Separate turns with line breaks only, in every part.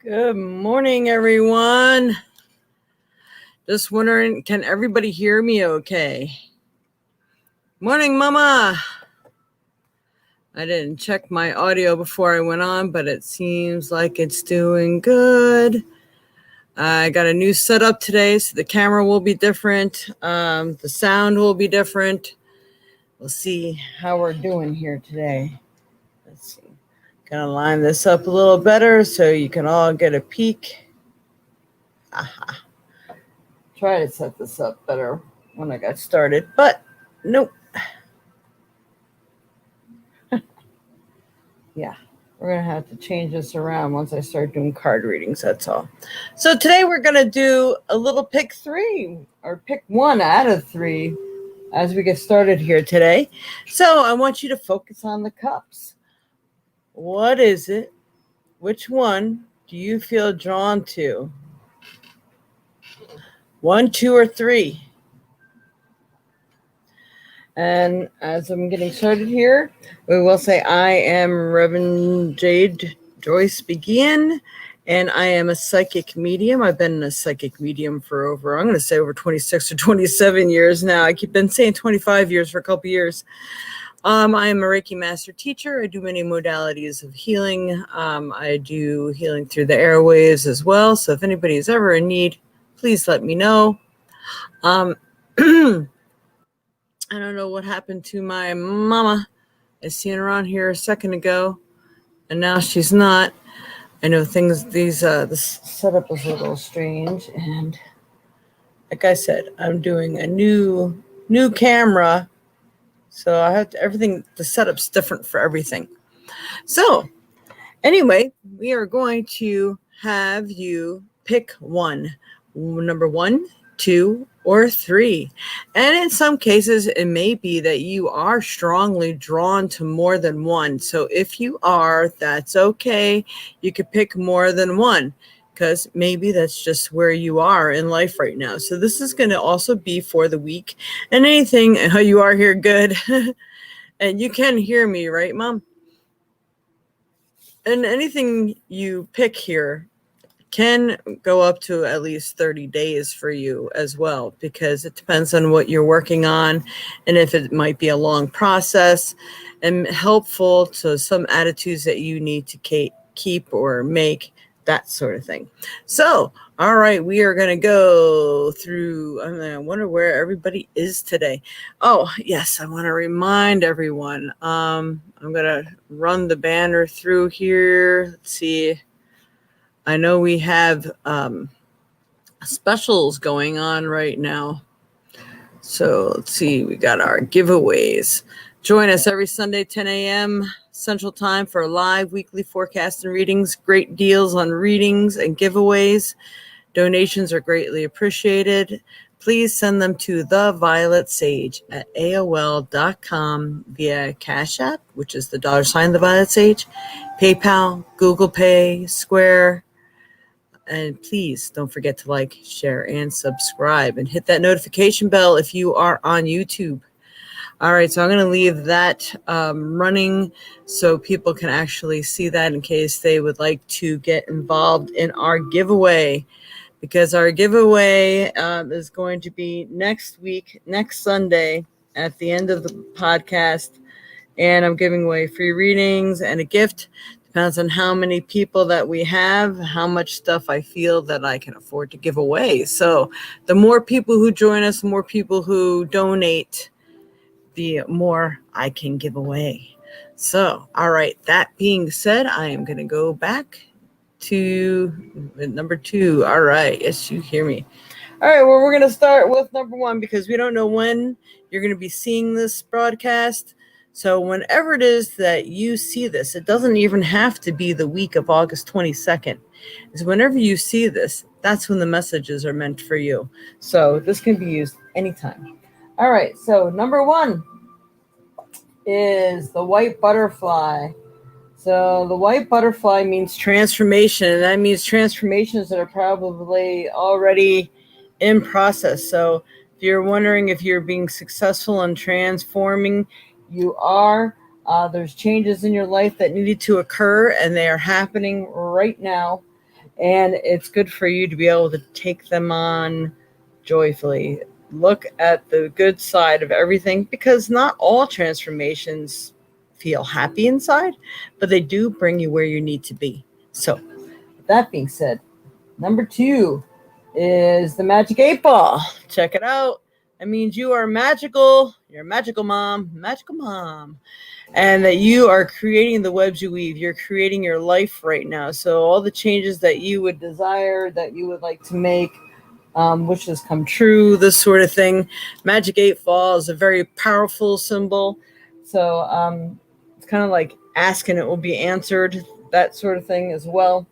Good morning, everyone. Just wondering, can everybody hear me okay? Morning, Mama. I didn't check my audio before I went on, but it seems like it's doing good. I got a new setup today, so the camera will be different. The sound will be different. We'll see how we're doing here today. Let's see. Gonna line this up a little better so you can all get a peek. Aha. Try to set this up better when I got started, but nope. Yeah, we're going to have to change this around once I start doing card readings, that's all. So today we're going to do a little pick 3 or pick 1 out of 3 as we get started here today. So I want you to focus on the cups. What is it? Which one do you feel drawn to? 1, 2, or 3? And as I'm getting started here, we will say I am Reverend Jade Joyce Begin, and I am a psychic medium. I've been a psychic medium for over 26 or 27 years now. I keep been saying 25 years for a couple years. I am a Reiki master teacher. I do many modalities of healing. I do healing through the airwaves as well. So if anybody is ever in need, please let me know. I don't know what happened to my mama. I seen her on here a second ago, and now she's not. I know this setup is a little strange, and like I said, I'm doing a new camera, so I have to, the setup's different for everything. So anyway, we are going to have you pick one, number 1, 2, or 3. And in some cases, it may be that you are strongly drawn to more than one. So if you are, that's okay. You could pick more than one because maybe that's just where you are in life right now. So this is going to also be for the week. And anything, you are here, good. And you can hear me, right, Mom? And anything you pick here can go up to at least 30 days for you as well, because it depends on what you're working on and if it might be a long process and helpful to some attitudes that you need to keep or make, that sort of thing. So, all right, we are going to go through. I wonder where everybody is today. Oh, yes, I want to remind everyone. I'm going to run the banner through here. Let's see. I know we have specials going on right now. So let's see, we got our giveaways. Join us every Sunday, 10 a.m. Central Time for live weekly forecasts and readings. Great deals on readings and giveaways. Donations are greatly appreciated. Please send them to theviolet.sage@aol.com via Cash App, which is the $ the Violet Sage, PayPal, Google Pay, Square. And please don't forget to like, share, and subscribe. And hit that notification bell if you are on YouTube. All right, so I'm going to leave that running so people can actually see that in case they would like to get involved in our giveaway. Because our giveaway is going to be next week, next Sunday, at the end of the podcast. And I'm giving away free readings and a gift. Depends on how many people that we have, how much stuff I feel that I can afford to give away. So the more people who join us, the more people who donate, the more I can give away. So, all right, that being said, I am going to go back to number 2. All right, yes, you hear me. All right, well, we're going to start with number 1 because we don't know when you're going to be seeing this broadcast. So whenever it is that you see this, it doesn't even have to be the week of August 22nd. It's whenever you see this, that's when the messages are meant for you. So this can be used anytime. All right, so number 1 is the white butterfly. So the white butterfly means transformation, and that means transformations that are probably already in process. So if you're wondering if you're being successful in transforming, you are. There's changes in your life that needed to occur, and they are happening right now. And it's good for you to be able to take them on joyfully. Look at the good side of everything, because not all transformations feel happy inside, but they do bring you where you need to be. So, with that being said, number 2 is the Magic 8 Ball. Check it out. That means you are magical. You're a magical mom. Magical mom. And that you are creating the webs you weave. You're creating your life right now. So all the changes that you would desire, that you would like to make, wishes come true, this sort of thing. Magic 8 Ball is a very powerful symbol. So it's kind of like asking it will be answered, that sort of thing as well.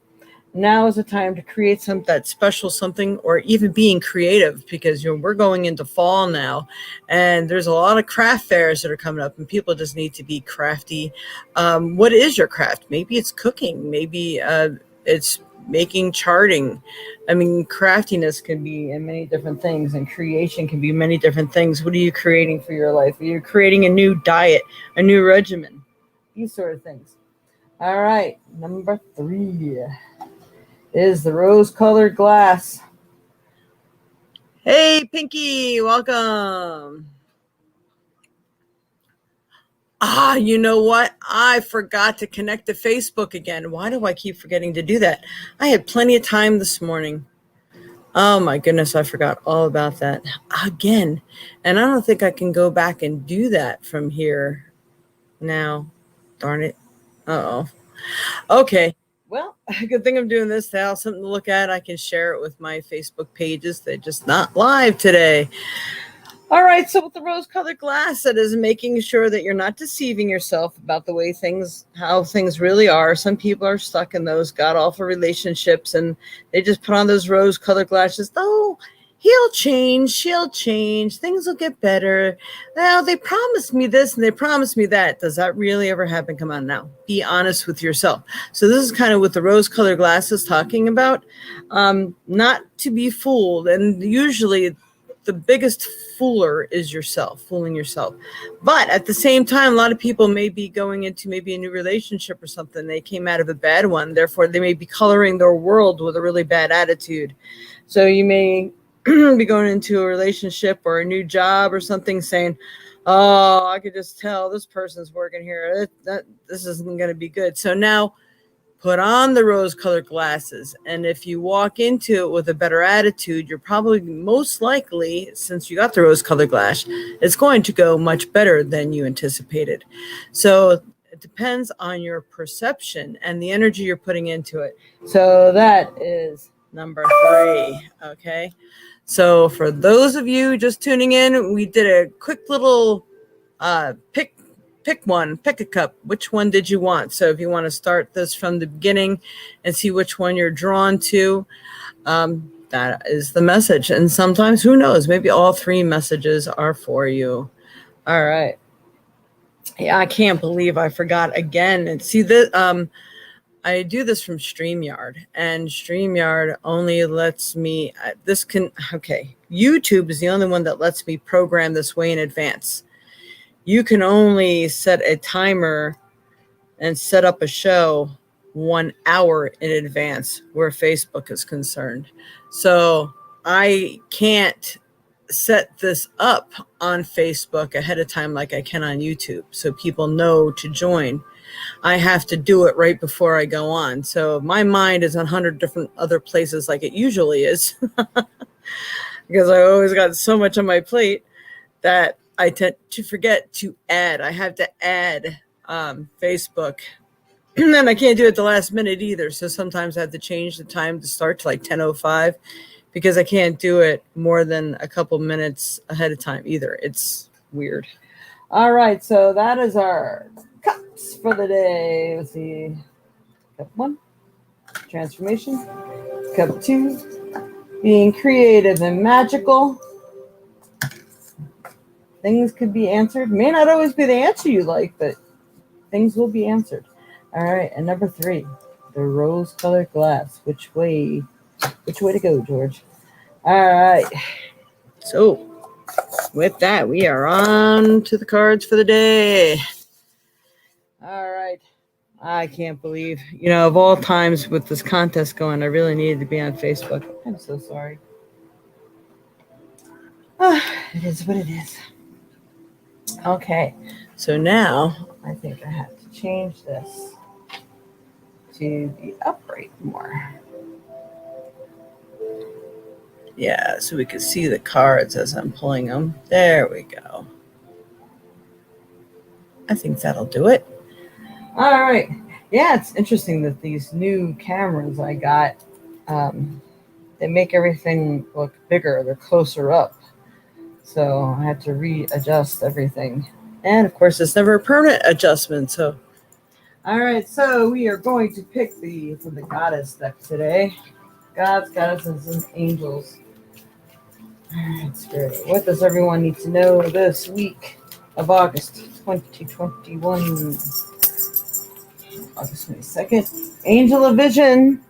Now is the time to create that special something, or even being creative, because we're going into fall now, and there's a lot of craft fairs that are coming up, and people just need to be crafty. What is your craft? Maybe it's cooking. Maybe it's making charting. I mean, craftiness can be in many different things, and creation can be many different things. What are you creating for your life? Are you creating a new diet, a new regimen? These sort of things. All right, number 3 is the rose-colored glass. Hey, Pinky, welcome. You know what? I forgot to connect to Facebook again. Why do I keep forgetting to do that? I had plenty of time this morning. Oh my goodness, I forgot all about that again. And I don't think I can go back and do that from here now. Darn it. Uh-oh. Okay. Well, good thing I'm doing this to have something to look at. I can share it with my Facebook pages. They're just not live today. All right, so with the rose-colored glass, that is making sure that you're not deceiving yourself about the way how things really are. Some people are stuck in those god-awful relationships, and they just put on those rose-colored glasses. Oh, he'll change, she'll change, things will get better. Now, they promised me this and they promised me that. Does that really ever happen? Come on now, be honest with yourself. So this is kind of what the rose-colored glasses talking about, not to be fooled. And usually the biggest fooler is fooling yourself. But at the same time, a lot of people may be going into maybe a new relationship or something. They came out of a bad one. Therefore, they may be coloring their world with a really bad attitude. So you may be going into a relationship or a new job or something saying, oh, I could just tell this person's working here. This isn't going to be good. So now put on the rose-colored glasses. And if you walk into it with a better attitude, you're probably most likely, since you got the rose-colored glass, it's going to go much better than you anticipated. So it depends on your perception and the energy you're putting into it. So that is number 3. Okay. So for those of you just tuning in, we did a quick little pick a cup. Which one did you want? So if you want to start this from the beginning and see which one you're drawn to, that is the message. And sometimes, who knows, maybe all 3 messages are for you. All right. Yeah, I can't believe I forgot again. And see this, I do this from StreamYard, and StreamYard only lets me, YouTube is the only one that lets me program this way in advance. You can only set a timer and set up a show 1 hour in advance where Facebook is concerned. So I can't set this up on Facebook ahead of time like I can on YouTube, so people know to join. I have to do it right before I go on. So my mind is 100 different other places like it usually is because I always got so much on my plate that I tend to forget to add. I have to add Facebook. And I can't do it the last minute either. So sometimes I have to change the time to start to like 10:05 because I can't do it more than a couple minutes ahead of time either. It's weird. All right. So that is our cups for the day. Let's see. Cup 1, transformation. Cup 2, being creative and magical. Things could be answered. May not always be the answer you like, but things will be answered. All right. And number 3, the rose-colored glass. Which way to go, George? All right. So with that, we are on to the cards for the day. All right. I can't believe, of all times with this contest going, I really needed to be on Facebook. I'm so sorry. It is what it is. Okay, so now I think I have to change this to the upright more. Yeah, so we can see the cards as I'm pulling them. There we go. I think that'll do it. All right. Yeah, it's interesting that these new cameras I got, they make everything look bigger. They're closer up. So I had to readjust everything. And of course, it's never a permanent adjustment. So, all right. So we are going to pick from the goddess deck today. Gods, goddesses, and angels. All right, Spirit. What does everyone need to know this week of August 2021? August 22nd. Angel of Vision.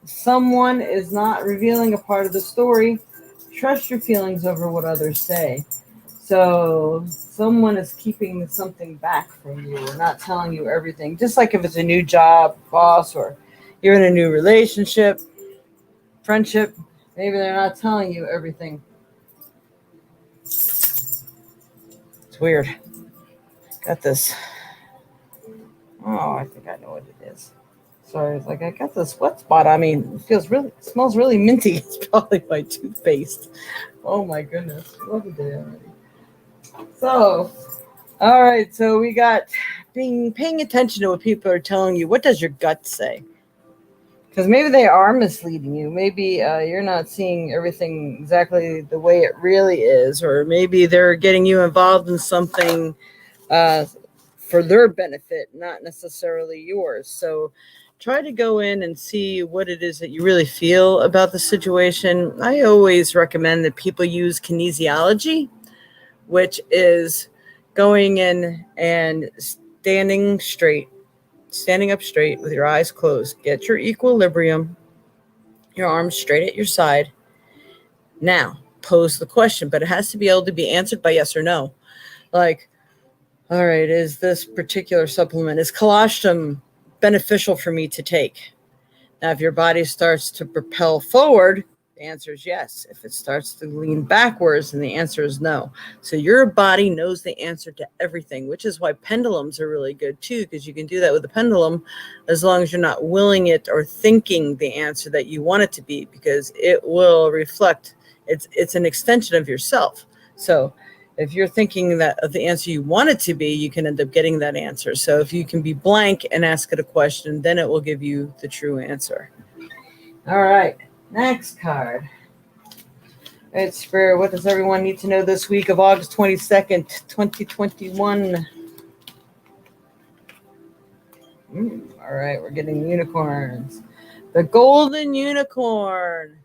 Someone is not revealing a part of the story. Trust your feelings over what others say. So someone is keeping something back from you or not telling you everything. Just like if it's a new job, boss, or you're in a new relationship, friendship, maybe they're not telling you everything. It's weird. Got this. Oh, I think I know what it is. Sorry, it's like I got this wet spot. I mean, it smells really minty. It's probably my toothpaste. Oh my goodness. What a day already. So, all right. So we got paying attention to what people are telling you. What does your gut say? Because maybe they are misleading you. Maybe you're not seeing everything exactly the way it really is. Or maybe they're getting you involved in something for their benefit, not necessarily yours. So try to go in and see what it is that you really feel about the situation. I always recommend that people use kinesiology, which is going in and standing up straight with your eyes closed. Get your equilibrium, your arms straight at your side. Now, pose the question, but it has to be able to be answered by yes or no. Like, all right, is this particular supplement, is colostrum beneficial for me to take? Now, if your body starts to propel forward, the answer is yes. If it starts to lean backwards, then the answer is no. So your body knows the answer to everything, which is why pendulums are really good too, because you can do that with a pendulum as long as you're not willing it or thinking the answer that you want it to be, because it will reflect. It's an extension of yourself. So if you're thinking that of the answer you want it to be, you can end up getting that answer. So if you can be blank and ask it a question, then it will give you the true answer. All right, next card. All right, Spirit, what does everyone need to know this week of August 22nd, 2021? All right, we're getting unicorns. The golden unicorn,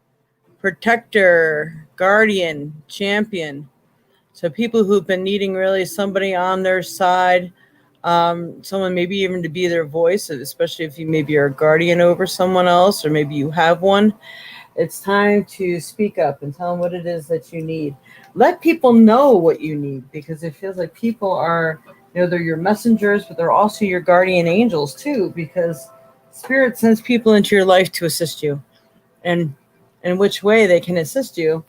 protector, guardian, champion. So people who've been needing really somebody on their side, someone maybe even to be their voice, especially if you maybe are a guardian over someone else, or maybe you have one. It's time to speak up and tell them what it is that you need. Let people know what you need, because it feels like people are, they're your messengers, but they're also your guardian angels too, because Spirit sends people into your life to assist you. And in which way they can assist you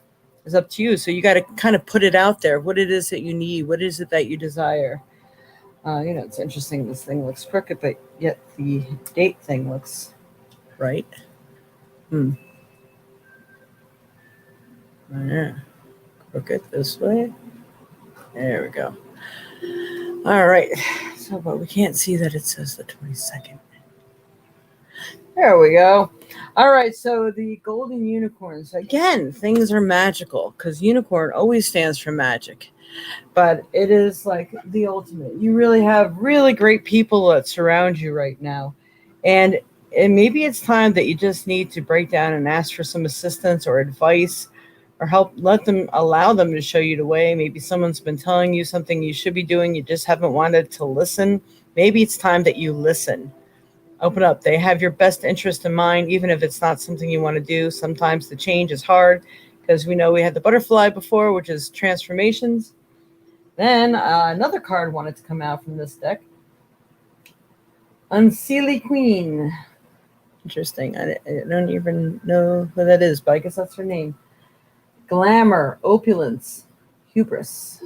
is up to you. So you got to kind of put it out there, what it is that you need, what is it that you desire. It's interesting. This thing looks crooked, but yet the date thing looks right. Yeah. Crooked this way. There we go. All right. So, but we can't see that it says the 22nd. There we go. All right, so the golden unicorns. Again, things are magical because unicorn always stands for magic. But it is like the ultimate. You really have really great people that surround you right now. And maybe it's time that you just need to break down and ask for some assistance or advice or help, allow them to show you the way. Maybe someone's been telling you something you should be doing. You just haven't wanted to listen. Maybe it's time that you listen. Open up. They have your best interest in mind, even if it's not something you want to do. Sometimes the change is hard because we know we had the butterfly before, which is transformations. Then another card wanted to come out from this deck. Unseelie Queen. Interesting. I don't even know who that is, but I guess that's her name. Glamour, opulence, hubris.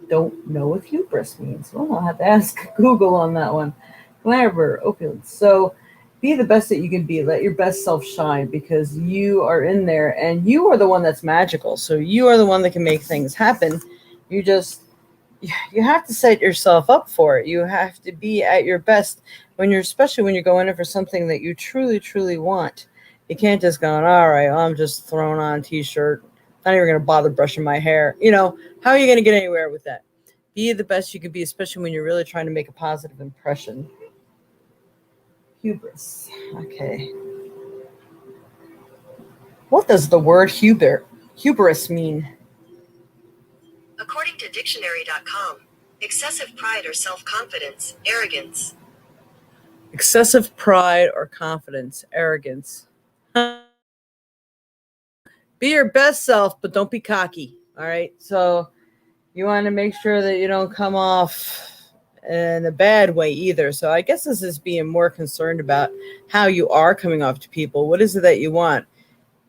Don't know what hubris means. Well, I'll have to ask Google on that one. Glamour, opulence. So be the best that you can be. Let your best self shine, because you are in there and you are the one that's magical. So you are the one that can make things happen. You have to set yourself up for it. You have to be at your best especially when you're going in for something that you truly, truly want. You can't just go, all right, I'm just throwing on a t-shirt. Not even going to bother brushing my hair. How are you going to get anywhere with that? Be the best you can be, especially when you're really trying to make a positive impression. Hubris. Okay. What does the word hubris mean?
According to dictionary.com, excessive pride or self-confidence, arrogance.
Excessive pride or confidence, arrogance. Be your best self, but don't be cocky. All right. So you want to make sure that you don't come off in a bad way either. So I guess this is being more concerned about how you are coming off to people. What is it that you want?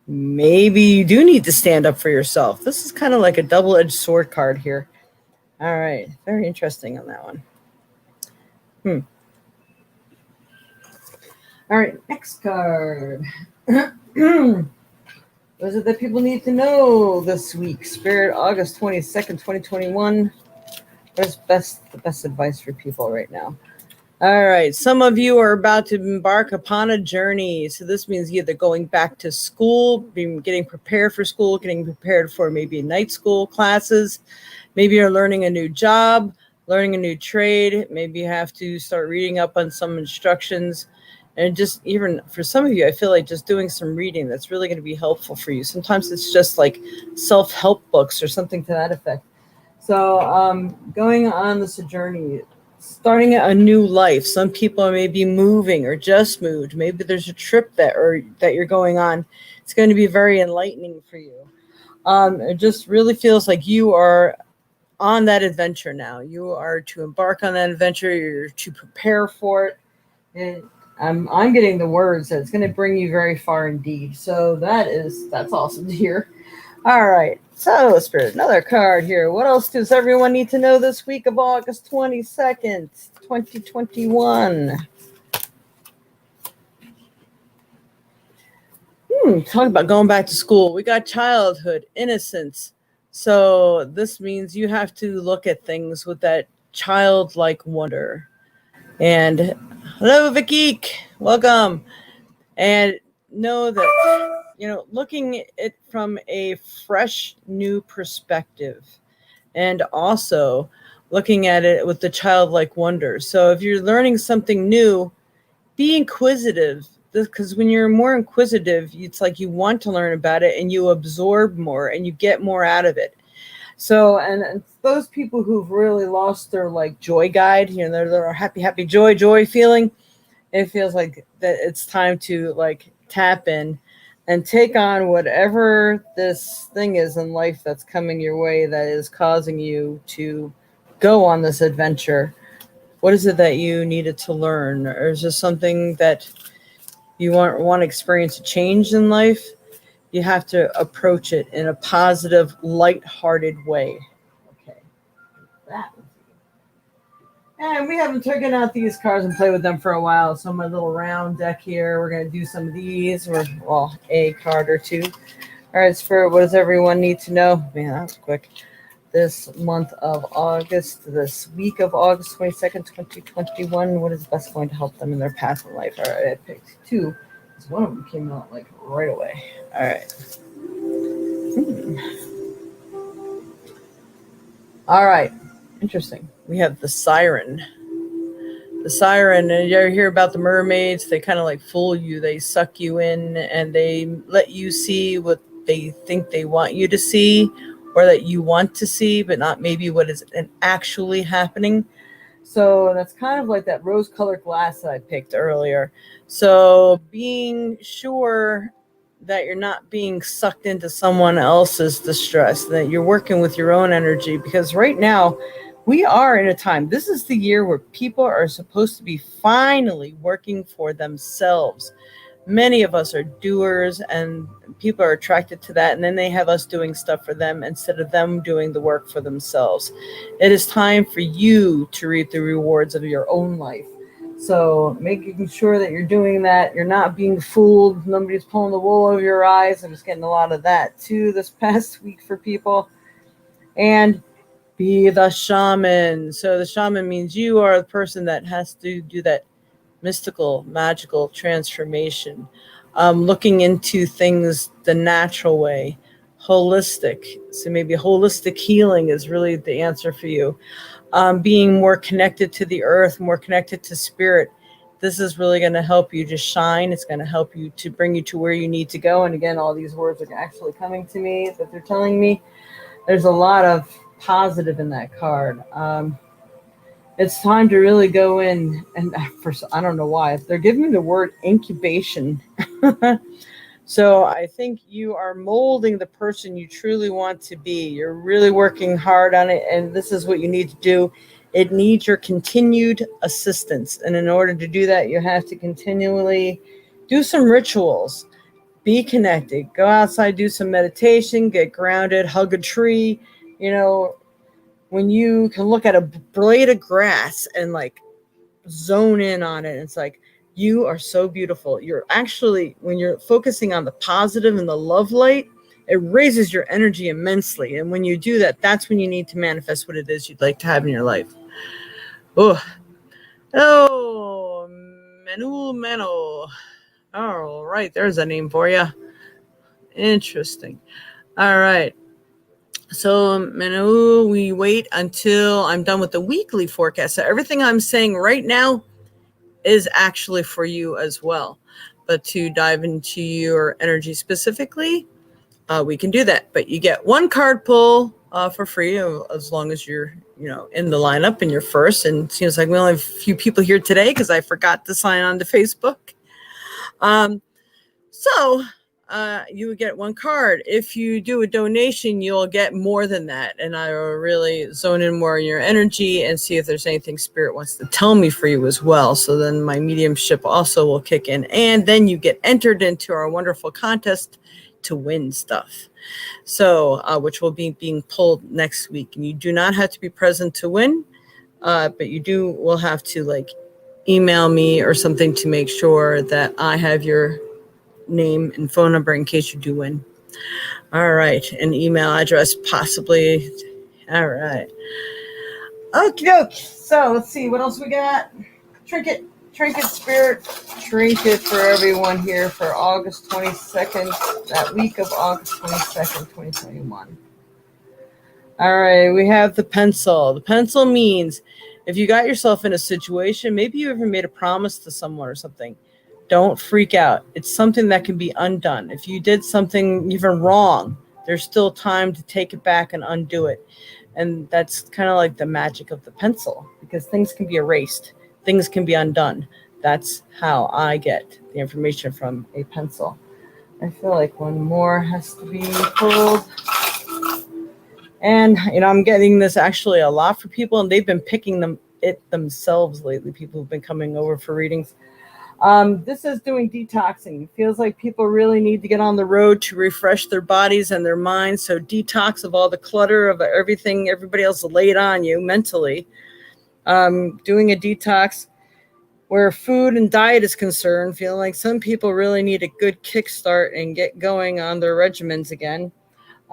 Maybe you do need to stand up for yourself. This is kind of like a double-edged sword card here. All right. Very interesting on that one. All right. Next card. What is it that people need to know this week? Spirit, August 22nd, 2021. What is the best advice for people right now? All right. Some of you are about to embark upon a journey. So this means either going back to school, getting prepared for school, getting prepared for maybe night school classes. Maybe you're learning a new job, learning a new trade. Maybe you have to start reading up on some instructions. And just even for some of you, I feel like just doing some reading, that's really going to be helpful for you. Sometimes it's just like self-help books or something to that effect. So going on this journey, starting a new life. Some people may be moving or just moved. Maybe there's a trip that you're going on. It's going to be very enlightening for you. It just really feels like you are on that adventure now. You are to embark on that adventure. You're to prepare for it. And I'm getting the words that it's going to bring you very far indeed. So that's awesome to hear. All right. So, Spirit, another card here. What else does everyone need to know this week of August 22nd, 2021? Talk about going back to school. We got childhood, innocence. So this means you have to look at things with that childlike wonder. And hello, Vicky. Welcome. And know that, looking at it from a fresh, new perspective, and also looking at it with the childlike wonder. So if you're learning something new, be inquisitive, because when you're more inquisitive, it's like you want to learn about it and you absorb more and you get more out of it. So, and those people who've really lost their like joy guide, their happy, joy feeling, it feels like that it's time to like tap in and take on whatever this thing is in life that's coming your way that is causing you to go on this adventure. What is it that you needed to learn? Or is this something that you want to experience a change in life? You have to approach it in a positive, light-hearted way. Okay. That. And we haven't taken out these cards and played with them for a while. So my little round deck here, we're going to do some of these, a card or two. All right, Spirit, what does everyone need to know? Man, that was quick. This month of August, this week of August 22nd, 2021, what is best going to help them in their path in life? All right, I picked two, because one of them came out like right away. All right. All right, interesting. We have the Siren. The Siren, and you ever hear about the mermaids? They kind of like fool you. They suck you in and they let you see what they think they want you to see, or that you want to see, but not maybe what is actually happening. So that's kind of like that rose-colored glass that I picked earlier. So being sure that you're not being sucked into someone else's distress, that you're working with your own energy, because right now We are in a time, this is the year where people are supposed to be finally working for themselves. Many of us are doers, and people are attracted to that, and then they have us doing stuff for them instead of them doing the work for themselves. It is time for you to reap the rewards of your own life. So making sure that you're doing that, you're not being fooled, nobody's pulling the wool over your eyes. I'm just getting a lot of that too this past week for people. And be the shaman. So the shaman means you are the person that has to do that mystical, magical transformation, looking into things the natural way, holistic. So maybe holistic healing is really the answer for you. Being more connected to the earth, more connected to spirit. This is really going to help you to shine. It's going to help you to bring you to where you need to go. And again, all these words are actually coming to me that they're telling me. There's a lot of positive in that card. It's time to really go in, and I don't know why they're giving me the word incubation. So I think you are molding the person you truly want to be. You're really working hard on it, and this is what you need to do. It needs your continued assistance, and in order to do that, you have to continually do some rituals. Be connected. Go outside, do some meditation, get grounded, hug a tree. You know, when you can look at a blade of grass and like zone in on it, it's like, you are so beautiful. You're actually, when you're focusing on the positive and the love light, it raises your energy immensely. And when you do that, that's when you need to manifest what it is you'd like to have in your life. Oh, Menu. All right, there's a name for you. Interesting. All right. So, Manu, we wait until I'm done with the weekly forecast. So everything I'm saying right now is actually for you as well. But to dive into your energy specifically, we can do that. But you get one card pull for free as long as you're, in the lineup and you're first. And it seems like we only have a few people here today because I forgot to sign on to Facebook. So you would get one card. If you do a donation, you'll get more than that. And I will really zone in more in your energy and see if there's anything Spirit wants to tell me for you as well. So then my mediumship also will kick in. And then you get entered into our wonderful contest to win stuff. So, which will be being pulled next week. And you do not have to be present to win, but will have to email me or something to make sure that I have your name and phone number in case you do win. All right. An email address, possibly. All right. Okie doke. So let's see what else we got. Trinket Spirit, trinket for everyone here for August 22nd, that week of August 22nd, 2021. All right, we have the pencil. The pencil means if you got yourself in a situation, maybe you ever made a promise to someone or something, don't freak out. It's something that can be undone. If you did something even wrong, there's still time to take it back and undo it. And that's kind of like the magic of the pencil, because things can be erased. Things can be undone. That's how I get the information from a pencil. I feel like one more has to be pulled. And, I'm getting this actually a lot for people, and they've been picking it themselves lately, people who've been coming over for readings. This is doing detoxing. It feels like people really need to get on the road to refresh their bodies and their minds. So detox of all the clutter of everything everybody else laid on you mentally. Doing a detox where food and diet is concerned. Feeling like some people really need a good kickstart and get going on their regimens again.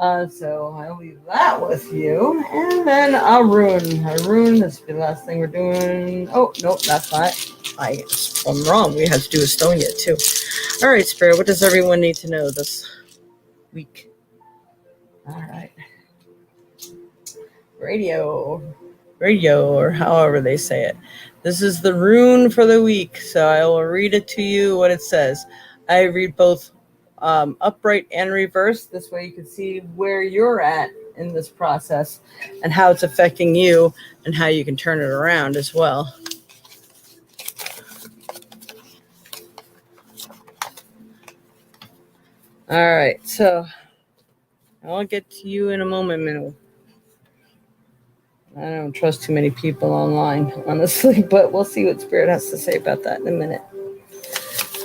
So I'll leave that with you. And then Arun. Arun is the last thing we're doing. Oh, nope, that's not. I'm wrong. We have to do Estonia too. All right, Spirit, what does everyone need to know this week? All right. Radio, or however they say it. This is the rune for the week. So I will read it to you what it says. I read both upright and reverse. This way you can see where you're at in this process and how it's affecting you and how you can turn it around as well. All right, so I'll get to you in a moment, Minnow. I don't trust too many people online, honestly, but we'll see what Spirit has to say about that in a minute.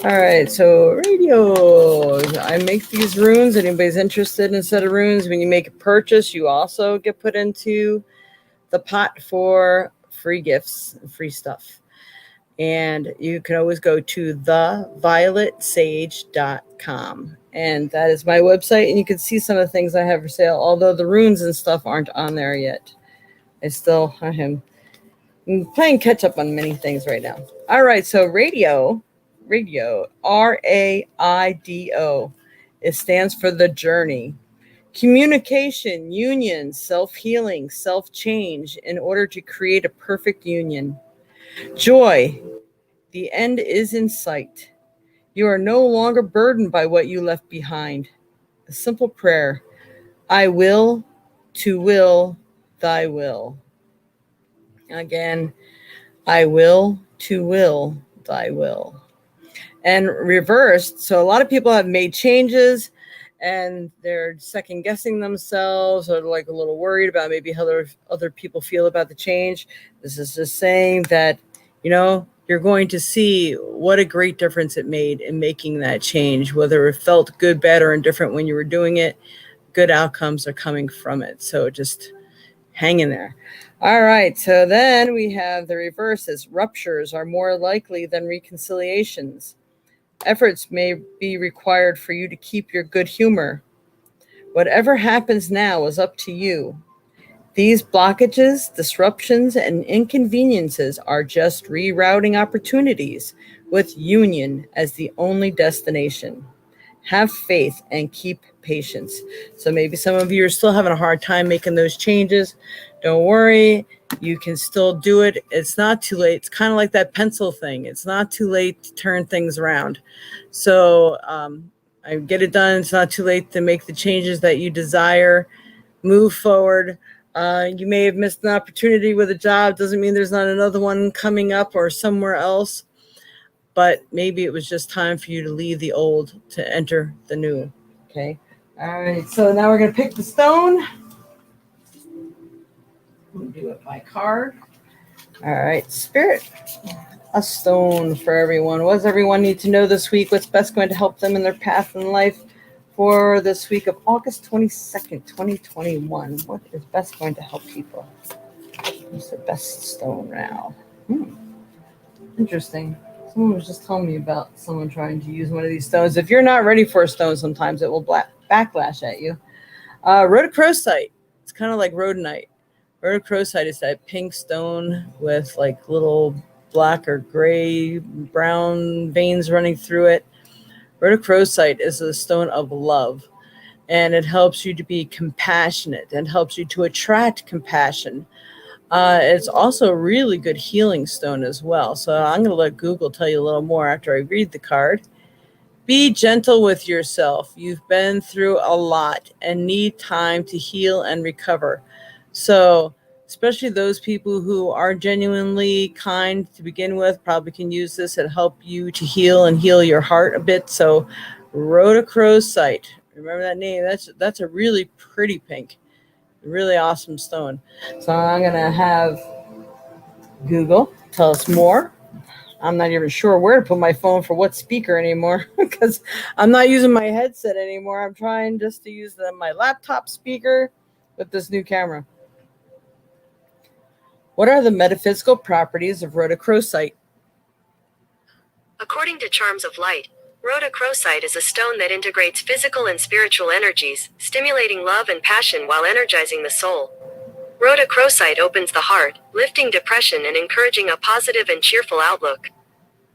All right, so radio. I make these runes. Anybody's interested in a set of runes, when you make a purchase, you also get put into the pot for free gifts and free stuff. And you can always go to thevioletsage.com. And that is my website. And you can see some of the things I have for sale, although the runes and stuff aren't on there yet. I'm playing catch up on many things right now. All right, so radio, RAIDO. It stands for the journey. Communication, union, self-healing, self-change in order to create a perfect union. Joy, the end is in sight. You are no longer burdened by what you left behind. A simple prayer. I will to will thy will. Again, I will to will thy will. And reversed, so a lot of people have made changes and they're second guessing themselves, or like a little worried about maybe how other people feel about the change. This is just saying that, you're going to see what a great difference it made in making that change, whether it felt good, bad, or indifferent when you were doing it. Good outcomes are coming from it. So just hang in there. All right, so then we have the reverses. Ruptures are more likely than reconciliations. Efforts may be required for you to keep your good humor. Whatever happens now is up to you. These blockages, disruptions, and inconveniences are just rerouting opportunities with union as the only destination. Have faith and keep patience. So maybe some of you are still having a hard time making those changes. Don't worry. You can still do it. It's not too late. It's kind of like that pencil thing. It's not too late to turn things around. So I get it done. It's not too late to make the changes that you desire. Move forward. You may have missed an opportunity with a job. Doesn't mean there's not another one coming up or somewhere else. But maybe it was just time for you to leave the old to enter the new. Okay. All right. So now we're going to pick the stone. We'll do it by card. All right. Spirit. A stone for everyone. What does everyone need to know this week? What's best going to help them in their path in life for this week of August 22nd, 2021? What is best going to help people? What's the best stone now? Interesting. Someone was just telling me about someone trying to use one of these stones. If you're not ready for a stone, sometimes it will backlash at you. Rhodochrosite. It's kind of like rhodonite. Rhodochrosite is that pink stone with like little black or gray, brown veins running through it. Rhodochrosite is a stone of love, and it helps you to be compassionate and helps you to attract compassion. It's also a really good healing stone as well. So I'm going to let Google tell you a little more after I read the card. Be gentle with yourself. You've been through a lot and need time to heal and recover. So especially those people who are genuinely kind to begin with probably can use this and help you to heal and heal your heart a bit. So Rhodochrosite, remember that name? That's a really pretty pink. Really awesome stone. So I'm going to have Google tell us more. I'm not even sure where to put my phone for what speaker anymore because I'm not using my headset anymore. I'm trying just to use my laptop speaker with this new camera. What are the metaphysical properties of rhodochrosite?
According to Charms of Light, rhodochrosite is a stone that integrates physical and spiritual energies, stimulating love and passion while energizing the soul. Rhodochrosite opens the heart, lifting depression and encouraging a positive and cheerful outlook.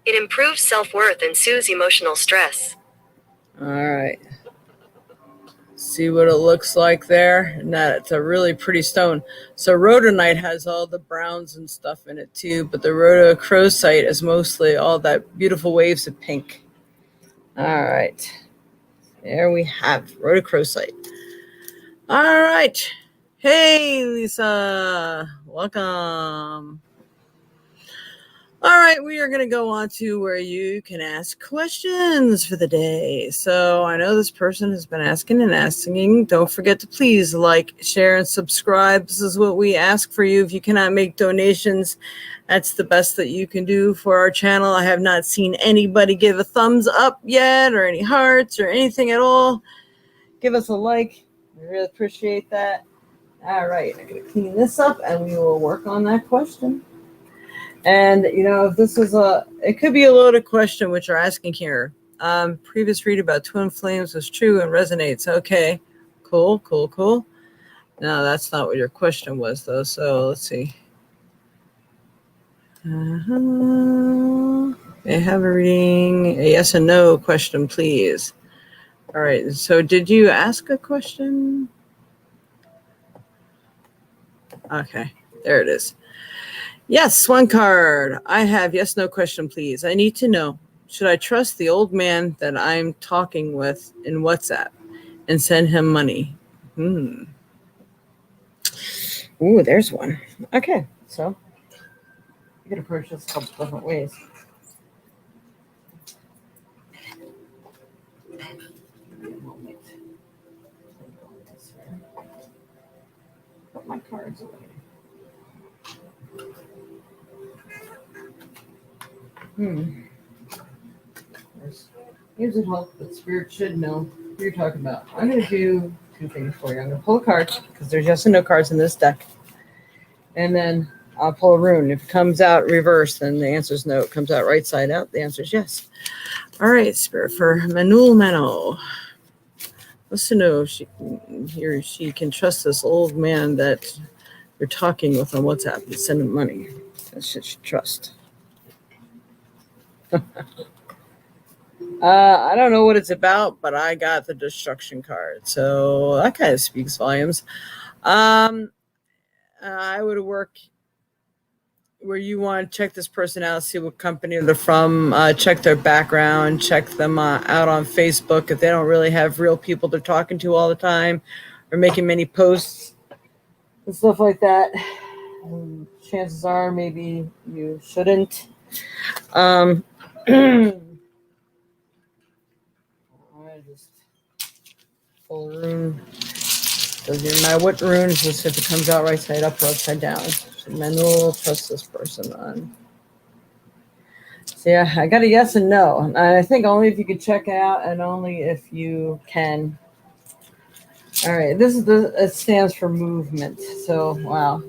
It improves self-worth and soothes emotional stress.
All right. See what it looks like there? And that's a really pretty stone. So rhodonite has all the browns and stuff in it too, but the rhodochrosite is mostly all that beautiful waves of pink. All right. There we have rhodochrosite. All right. Hey, Lisa. Welcome. All right, we are going to go on to where you can ask questions for the day. So I know this person has been asking and asking. Don't forget to please like, share, and subscribe. This is what we ask for you. If you cannot make donations, that's the best that you can do for our channel. I have not seen anybody give a thumbs up yet or any hearts or anything at all. Give us a like. We really appreciate that. All right, I'm going to clean this up and we will work on that question. And, if this is it could be a loaded question, which you're asking here. Previous read about twin flames was true and resonates. Okay, cool. No, that's not what your question was, though. So let's see. May I have a reading? A yes and no question, please. All right. So did you ask a question? Okay, there it is. Yes, one card. I have yes, no question, please. I need to know, should I trust the old man that I'm talking with in WhatsApp and send him money? Ooh, there's one. Okay, so you can approach this a couple different ways. Put my cards away. Here's a help, but Spirit should know who you're talking about. I'm going to do two things for you. I'm going to pull a card, because there's yes and no cards in this deck. And then I'll pull a rune. If it comes out reverse, then the answer is no. It comes out right side out, the answer is yes. All right, Spirit, for Manul Mano. Let's know if she can trust this old man that you're talking with on WhatsApp and send him money. That's shit she trust. I don't know what it's about, but I got the destruction card, so that kind of speaks volumes. I would work where you want to check this person out, see what company they're from, check their background, check them out on Facebook if they don't really have real people they're talking to all the time or making many posts and stuff like that. Chances are maybe you shouldn't. I just pull a rune. Doesn't matter what rune, just if it comes out right side up or upside down. So Manuel, trust this person on. So yeah, I got a yes and no. And I think only if you can check out and only if you can. All right, it stands for movement. So wow.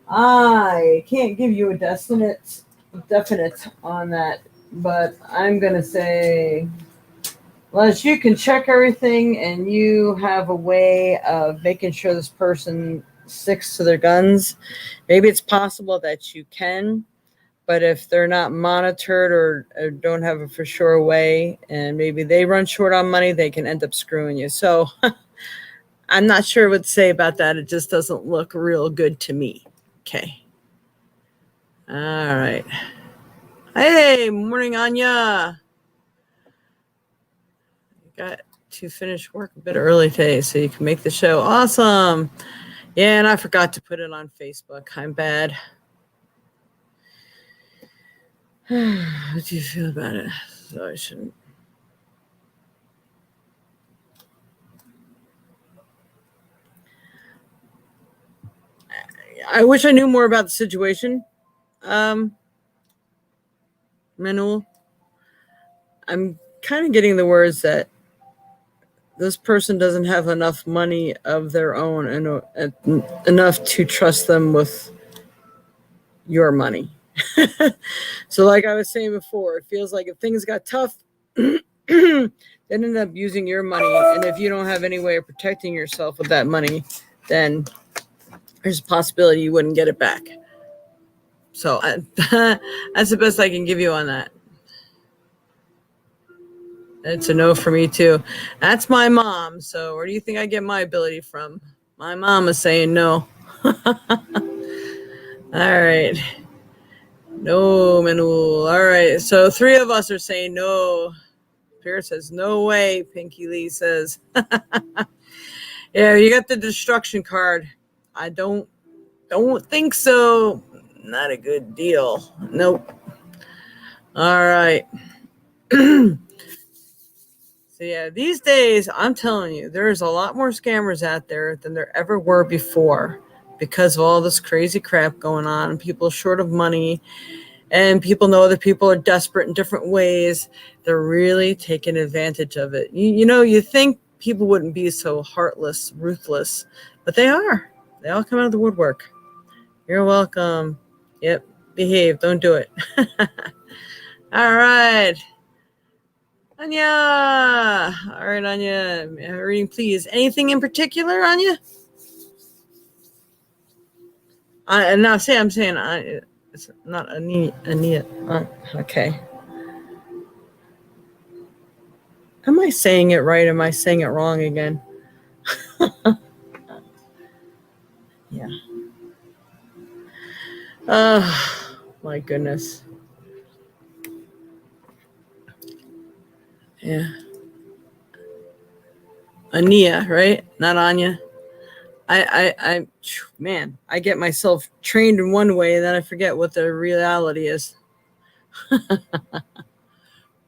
I can't give you a definite on that, but I'm gonna say, unless you can check everything and you have a way of making sure this person sticks to their guns, maybe it's possible that you can. But if they're not monitored or don't have a for sure way, and maybe they run short on money, they can end up screwing you. So I'm not sure what to say about that. It just doesn't look real good to me. Okay. All right. Hey, morning, Anya. Got to finish work a bit early today so you can make the show. Awesome. Yeah, and I forgot to put it on Facebook. I'm bad. How do you feel about it? So I shouldn't. I wish I knew more about the situation. Manuel. I'm kind of getting the words that this person doesn't have enough money of their own and enough to trust them with your money. So like I was saying before, it feels like if things got tough, they ended up using your money. And if you don't have any way of protecting yourself with that money, then there's a possibility you wouldn't get it back. So that's the best I can give you on that. It's a no for me too. That's my mom. So where do you think I get my ability from? My mom is saying no. All right. No, Manul. All right. So 3 of us are saying no. Spirit says no way. Pinky Lee says. Yeah, you got the destruction card. I don't think so. Not a good deal. Nope. All right. So yeah, these days, I'm telling you, there's a lot more scammers out there than there ever were before because of all this crazy crap going on and people short of money and people know other people are desperate in different ways. They're really taking advantage of it. You think people wouldn't be so heartless, ruthless, but they are. They all come out of the woodwork. You're welcome. Yep. Behave. Don't do it. All right. Anya. All right, Anya. Reading, please. Anything in particular, Anya? And now I'm saying it's not Ania. Okay. Am I saying it right? Am I saying it wrong again? Yeah. Oh, my goodness. Yeah. Ania, right? Not Anya. Man, I get myself trained in one way, then I forget what the reality is.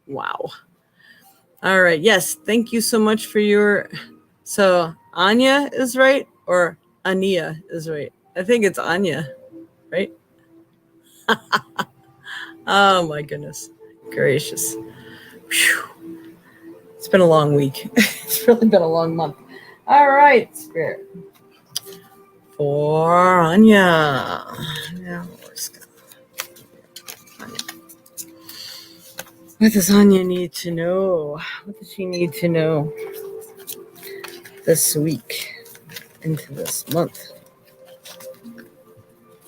Wow. All right. Yes. Thank you so much for your. So Anya is right or Ania is right? I think it's Anya, right? Oh my goodness gracious. Whew. It's been a long week. It's really been a long month. All right, Spirit. For Anya. Now, Anya. What does Anya need to know? What does she need to know this week into this month?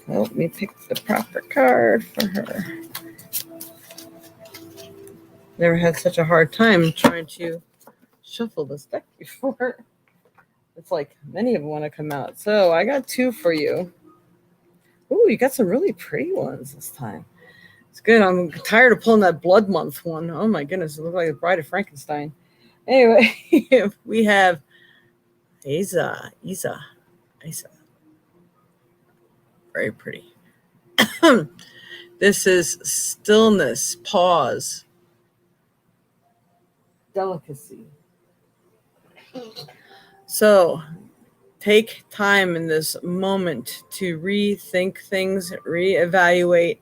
Help me pick the proper card for her. Never had such a hard time trying to shuffle this deck before. It's like many of them want to come out. So I got two for you. Ooh, you got some really pretty ones this time. It's good. I'm tired of pulling that Blood Month one. Oh my goodness, it looks like the Bride of Frankenstein. Anyway, we have Isa. Very pretty. This is stillness, pause, delicacy. So take time in this moment to rethink things, reevaluate.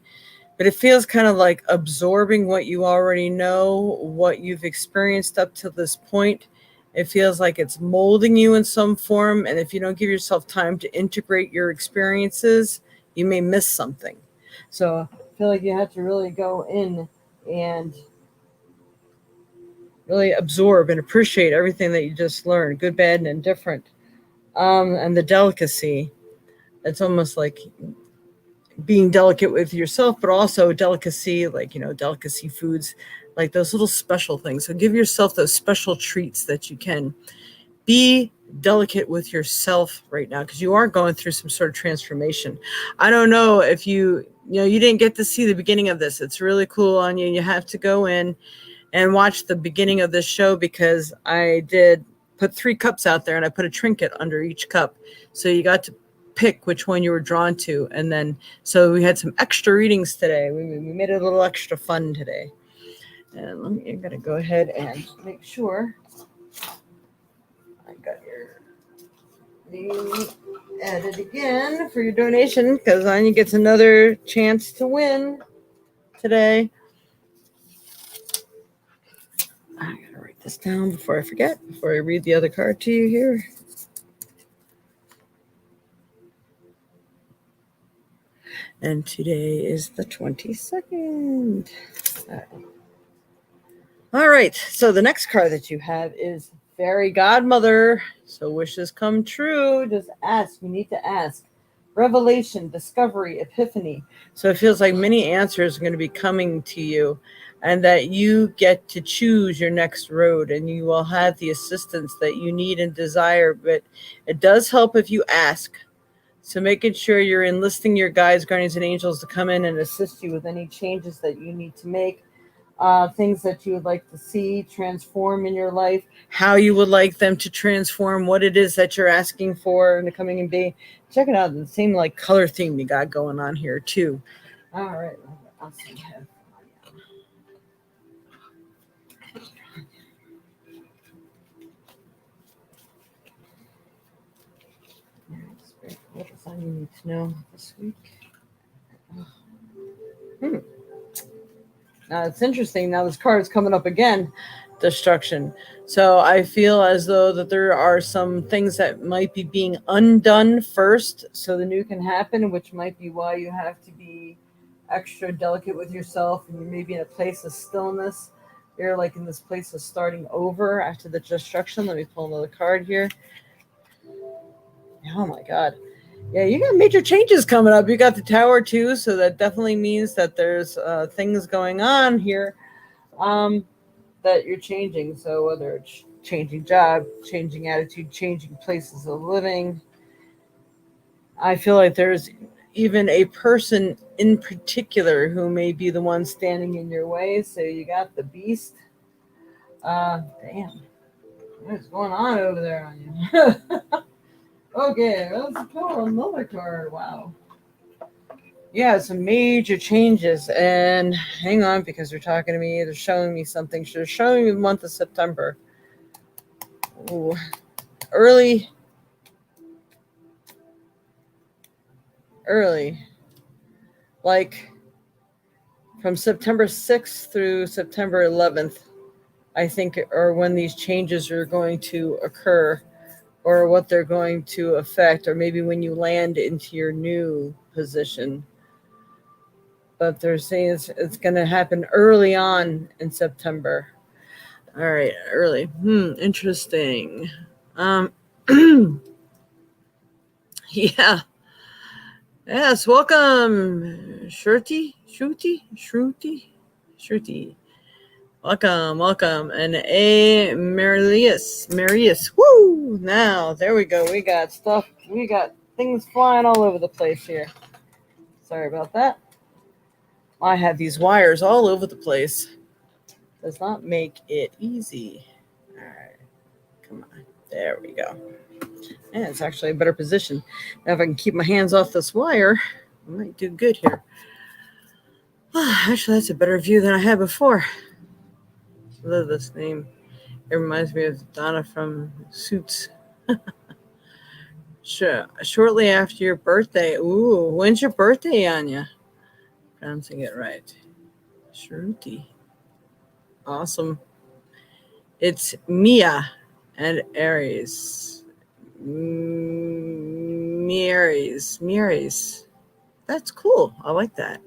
But it feels kind of like absorbing what you already know, what you've experienced up to this point. It feels like it's molding you in some form. And if you don't give yourself time to integrate your experiences, you may miss something. So I feel like you have to really go in and really absorb and appreciate everything that you just learned, good, bad, and indifferent. And the delicacy, it's almost like being delicate with yourself, but also delicacy, like, delicacy foods, like those little special things. So give yourself those special treats that you can. Be delicate with yourself right now because you are going through some sort of transformation. I don't know if you didn't get to see the beginning of this. It's really cool on you. You have to go in and watch the beginning of this show because I did put 3 cups out there and I put a trinket under each cup. So you got to pick which one you were drawn to. And then, so we had some extra readings today. We made it a little extra fun today. And I'm going to go ahead and make sure I got your name added again for your donation because Anya gets another chance to win today. I got to write this down before I forget, before I read the other card to you here. And today is the 22nd. All right. So the next card that you have is Fairy Godmother. So wishes come true. Just ask. You need to ask. Revelation, discovery, epiphany. So it feels like many answers are going to be coming to you and that you get to choose your next road and you will have the assistance that you need and desire. But it does help if you ask. So making sure you're enlisting your guides, guardians, and angels to come in and assist you with any changes that you need to make, things that you would like to see transform in your life, how you would like them to transform, what it is that you're asking for in the coming and be. Check it out. The same like color theme you got going on here too. All right. I'll see. you need to know this week? Now it's interesting. Now this card is coming up again, destruction. So I feel as though that there are some things that might be being undone first, so the new can happen, which might be why you have to be extra delicate with yourself, and you may be in a place of stillness. You're like in this place of starting over after the destruction. Let me pull another card here. Oh my God. Yeah, you got major changes coming up. You got the tower too, so that definitely means that there's things going on here that you're changing. So whether it's changing job, changing attitude, changing places of living, I feel like there's even a person in particular who may be the one standing in your way. So you got the beast. Damn, what is going on over there on you? Okay, let's pull another card. Wow. Yeah, some major changes. And hang on, because they're talking to me. They're showing me something. They're showing me the month of September. Ooh. Early. Like from September 6th through September 11th, I think, are when these changes are going to occur, or what they're going to affect, or maybe when you land into your new position. But they're saying it's going to happen early on in September. All right, early. Interesting. Yeah. Yes, welcome, Shruti. Welcome. And Marius. Woo! Now, there we go. We got stuff. We got things flying all over the place here. Sorry about that. I have these wires all over the place. Does not make it easy. All right. Come on. There we go. And it's actually a better position. Now, if I can keep my hands off this wire, I might do good here. Actually, that's a better view than I had before. I love this name. It reminds me of Donna from Suits. Shortly after your birthday. Ooh, when's your birthday, Anya? Pronouncing it right. Shruti. Awesome. It's Mia and Aries. Mieres. That's cool. I like that.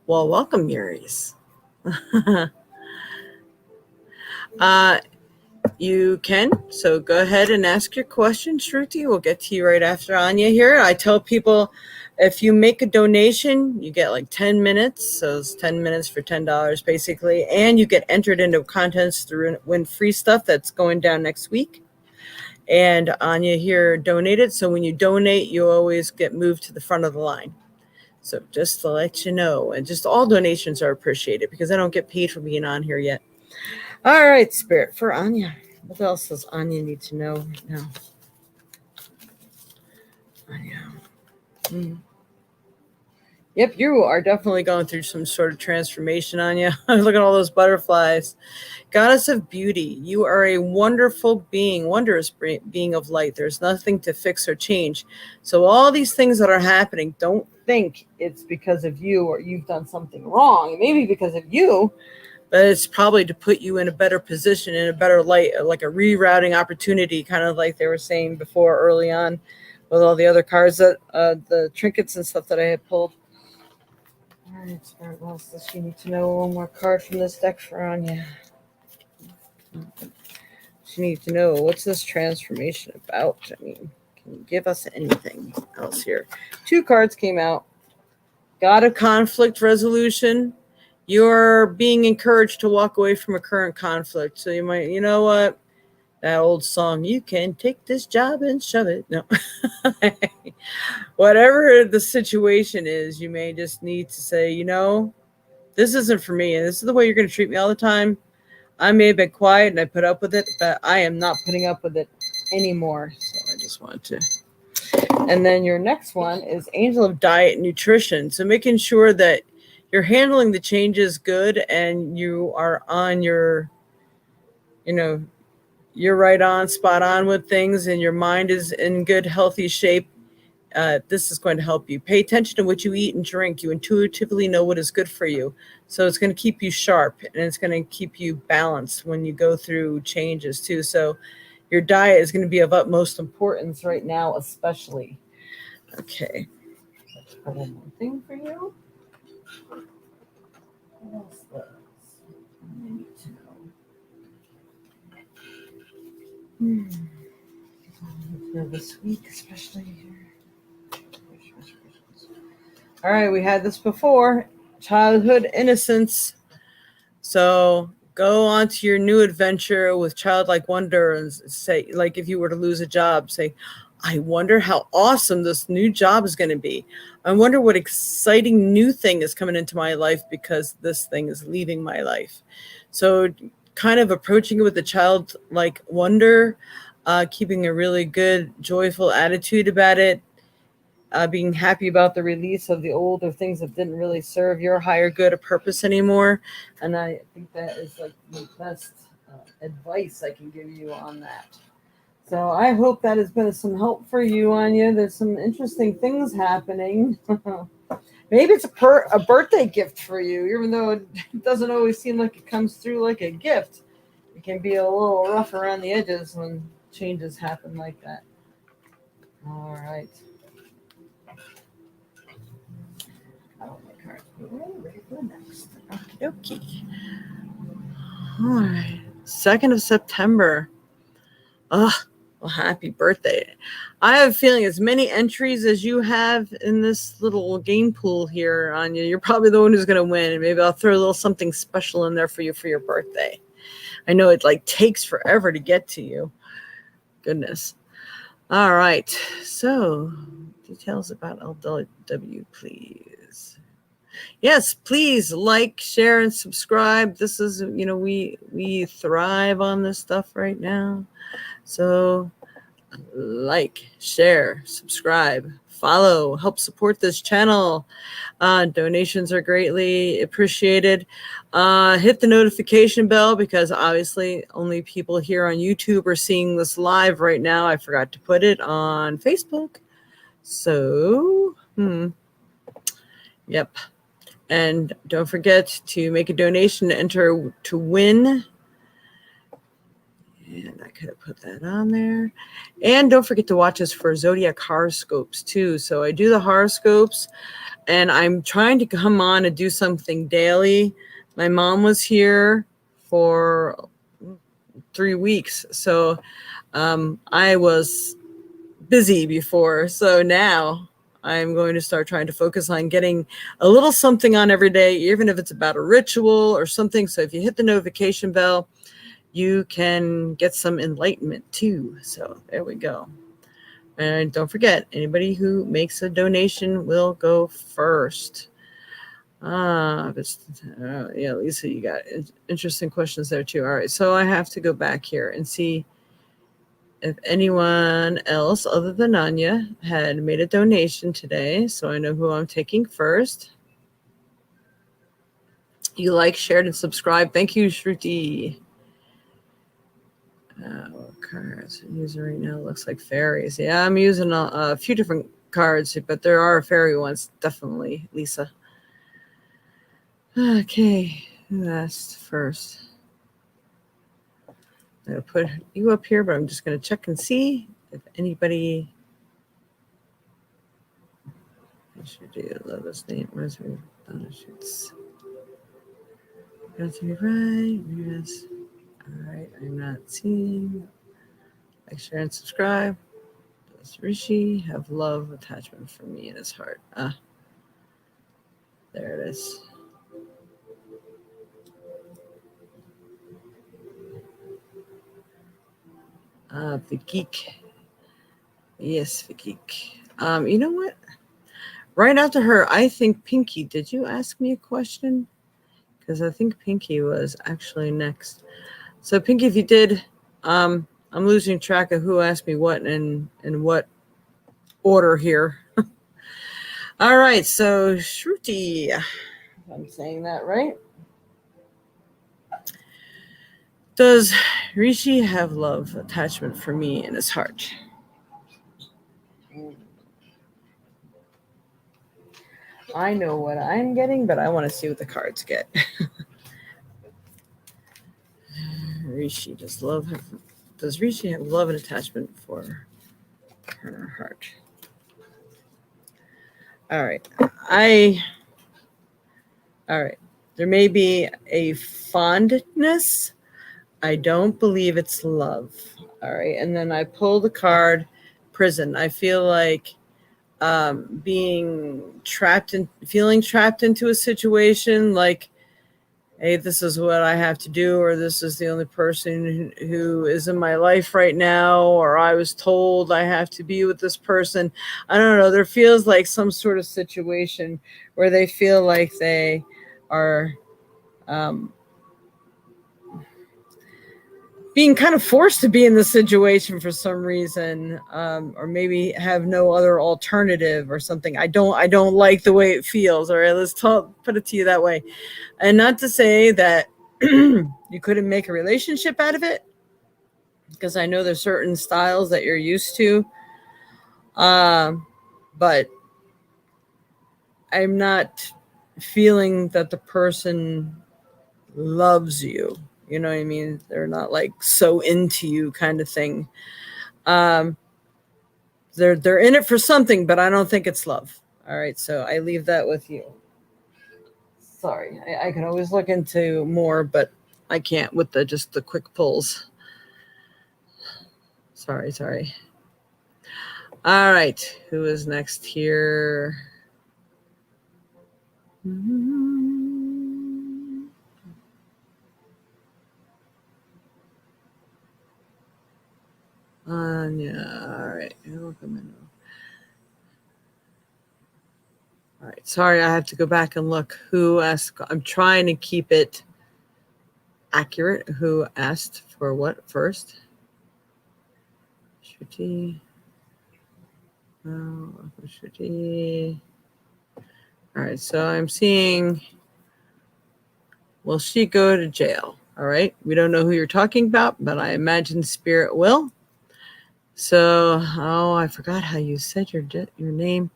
Well, welcome, Mieres. You can. So go ahead and ask your question, Shruti. We'll get to you right after Anya here. I tell people if you make a donation, you get like 10 minutes. So it's 10 minutes for $10 basically. And you get entered into contests to win free stuff that's going down next week. And Anya here donated. So when you donate, you always get moved to the front of the line. So just to let you know, and just all donations are appreciated because I don't get paid for being on here yet. All right, Spirit, for Anya. What else does Anya need to know right now? Anya. Yep, you are definitely going through some sort of transformation, Anya. Look at all those butterflies. Goddess of beauty, you are a wonderful being, wondrous being of light. There's nothing to fix or change. So all these things that are happening, don't think it's because of you or you've done something wrong. It may be because of you, but it's probably to put you in a better position, in a better light, like a rerouting opportunity, kind of like they were saying before early on with all the other cards, that the trinkets and stuff that I had pulled. All right, Spirit, what else does she need to know? One more card from this deck for Anya. She needs to know, what's this transformation about? I mean, can you give us anything else here? 2 cards came out. God of conflict resolution. You're being encouraged to walk away from a current conflict. So you might, you know what? That old song, you can take this job and shove it. No. Whatever the situation is, you may just need to say, you know, this isn't for me. And this is the way you're going to treat me all the time. I may have been quiet and I put up with it, but I am not putting up with it anymore. So I just wanted to. And then your next one is Angel of Diet and Nutrition. So making sure that you're handling the changes good and you are on your, you know, you're right on, spot on with things, and your mind is in good, healthy shape. this is going to help you. Pay attention to what you eat and drink. You intuitively know what is good for you. So it's going to keep you sharp, and it's going to keep you balanced when you go through changes too. So your diet is going to be of utmost importance right now, especially. Okay. Let's put one more thing for you. What else does I need to know? For this week, especially here. All right, we had this before. Childhood innocence. So go on to your new adventure with childlike wonder and say, like, if you were to lose a job, say, I wonder how awesome this new job is going to be. I wonder what exciting new thing is coming into my life because this thing is leaving my life. So kind of approaching it with a childlike wonder, keeping a really good, joyful attitude about it, being happy about the release of the old or things that didn't really serve your higher good or purpose anymore. And I think that is like the best advice I can give you on that. So I hope that has been some help for you, Anya. There's some interesting things happening. Maybe it's a birthday gift for you, even though it doesn't always seem like it comes through like a gift. It can be a little rough around the edges when changes happen like that. All right. Ready for the next. Okie dokie. All right. 2nd of September. Well, happy birthday. I have a feeling as many entries as you have in this little game pool here, Anya, you're probably the one who's going to win. And maybe I'll throw a little something special in there for you for your birthday. I know it like takes forever to get to you. Goodness. All right. So details about LW, please. Yes, please like, share, and subscribe. This is, we thrive on this stuff right now. So like, share, subscribe, follow, help support this channel. Donations are greatly appreciated. Hit the notification bell because obviously only people here on YouTube are seeing this live right now. I forgot to put it on Facebook. So, yep. And don't forget to make a donation to enter to win. And I could have put that on there. And don't forget to watch us for Zodiac horoscopes too. So I do the horoscopes and I'm trying to come on and do something daily. My mom was here for 3 weeks. So I was busy before. So now I'm going to start trying to focus on getting a little something on every day, even if it's about a ritual or something. So if you hit the notification bell, you can get some enlightenment too. So there we go. And don't forget, anybody who makes a donation will go first. Yeah, Lisa, you got interesting questions there too. All right, so I have to go back here and see if anyone else other than Anya had made a donation today, so I know who I'm taking first. You like, shared, and subscribed. Thank you, Shruti. What cards I'm using right now? Looks like fairies. Yeah, I'm using a few different cards, but there are fairy ones, definitely, Lisa. Okay, who asked first? I'm going to put you up here, but I'm just going to check and see if anybody... I should do Lotus name. Where's my shoots? Got to be right. Yes. All right. I'm not seeing. Like, share, and subscribe. Does Rishi have love attachment for me in his heart? There it is. The geek. Yes, the geek. You know what? Right after her, I think Pinky. Did you ask me a question? Because I think Pinky was actually next. So Pinky, if you did, I'm losing track of who asked me what and in what order here. All right, so Shruti, if I'm saying that right. Does Rishi have love attachment for me in his heart? I know what I'm getting, but I want to see what the cards get. Rishi, does Rishi have love and attachment for her heart? All right. All right. There may be a fondness. I don't believe it's love. All right. And then I pull the card prison. I feel like feeling trapped into a situation like, hey, this is what I have to do, or this is the only person who is in my life right now, or I was told I have to be with this person. I don't know. There feels like some sort of situation where they feel like they are being kind of forced to be in this situation for some reason, or maybe have no other alternative or something. I don't like the way it feels. All right, let's put it to you that way. And not to say that you couldn't make a relationship out of it, because I know there's certain styles that you're used to. But I'm not feeling that the person loves you. You know what I mean? They're not like so into you kind of thing. They're in it for something, but I don't think it's love. All right, so I leave that with you. Sorry, I can always look into more, but I can't with just the quick pulls. Sorry. All right, who is next here? Anya. All right. All right. Sorry, I have to go back and look who asked. I'm trying to keep it accurate. Who asked for what first? Shruti. Shruti. All right. So I'm seeing. Will she go to jail? All right. We don't know who you're talking about, but I imagine Spirit will. So, I forgot how you said your name.